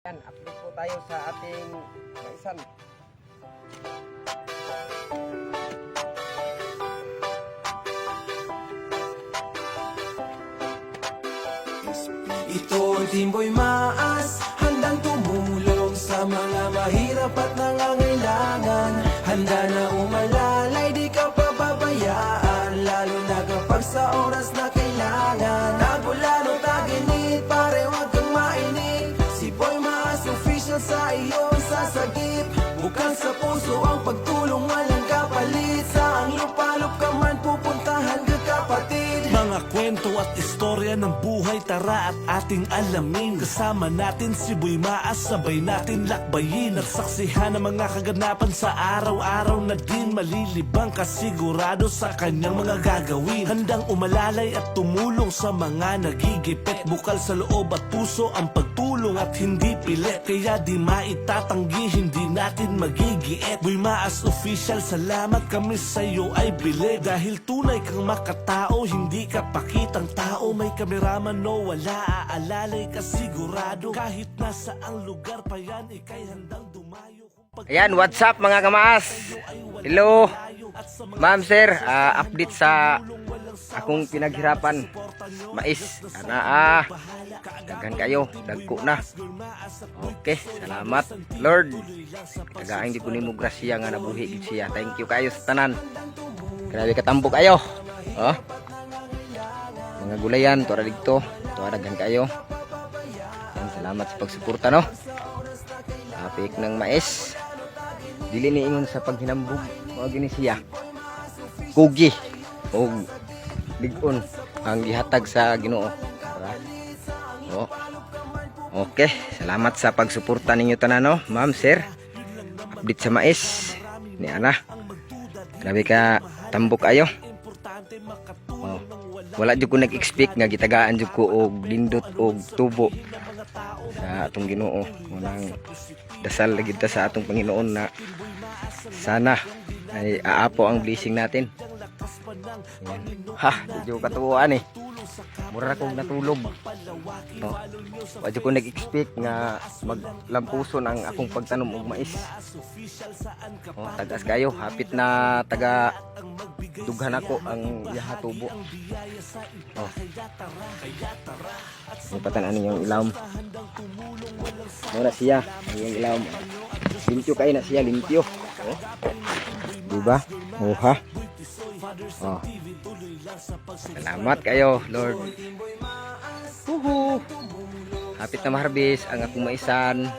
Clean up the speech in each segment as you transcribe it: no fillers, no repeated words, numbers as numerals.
Yan, upload po tayo sa ating maisan. Ito ang Timboy Maas, handang tumulong sa mga mahirap at nangangailangan. Handa na umalalay, di ka pababayaan, lalo na kapag sa oras na kailangan. Nagulan o taginit, pare wag kang mainip. Si Boy Maas official sa iyong sasagip. Bukal sa puso ang pagtulong, walang kapalit. Saang lupalop ka man, pupuntahan ka kapatid. Mga kwento at istorya ng buhay, tara at ating alamin. Kasama natin si Boy Maas, sabay natin lakbayin. Nagsaksihan ng mga kaganapan sa araw-araw na din. Malilibang kasigurado sa kanyang mga gagawin. Handang umalalay at tumulong sa mga nagigipit. Bukal sa loob at puso ang pagtulong at hindi pilit. Kaya di maitatanggi, hindi natin magigiit. Boy Maas official, salamat kami sa'yo ay bilib. Dahil tunay kang makatao, hindi ka pakitang tao. May kameraman no wala, aalalay ka sigurado. Kahit nasa ang lugar pa yan, ikay handang dumayo. Ayan, what's up mga kamaas? Hello, ma'am sir, update sa akong pinaghirapan. Mais, daghan kayo, dagko na. Okay, salamat Lord. Tagaang di ko nimo grasya nga nabuhi gid siya. Thank you kayo sa tanan. Grabe katambok kayo. Oh. Mga gulayan, tuara dito, tuara daghan kayo. Yan, salamat sa pagsuporta no. Apik ng mais. Dili ni ingon sa paghinambog o gini siya. Kugi o ligon ang gihatag sa Ginoo. Oh. Okay, salamat sa pagsuporta ninyo tanan no, ma'am, sir. Update sa mais ni ana. Grabe ka tambok ayo. Oh. Wala jud ko nag-expect nga gitagaan jud ko og lindot og tubo sa atong Ginoo. Unang dasal lagi ta sa atong Panginoon na sana ay aapo ang blessing natin. Yan. Ha, medyo katuwaan eh. Mura akong natulog. No. Wadyo ko nag-expect nga maglampuson ang akong pagtanom og mais. Oh, tagas kayo, hapit na taga dughan ako ang yahatubo. Oh. Ipatan yung ilawom. Mura siya, yung ilawom. Limpyo kayo na siya, limpyo. Oh. Diba? Oh ha. Oh. Salamat kayo, Lord. Huhu. Hapit na maharbis ang akong maisan.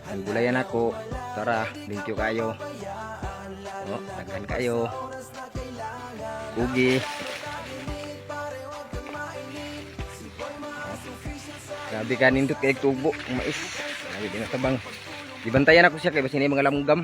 Ang gulayan ako. Tara, limpyo kayo. Oh, daghan kayo. Ugi. Grabe ka nindot kay tubo ang mais. Grabe din natabang. Dibantayan ako siya kay basin mga lamugam.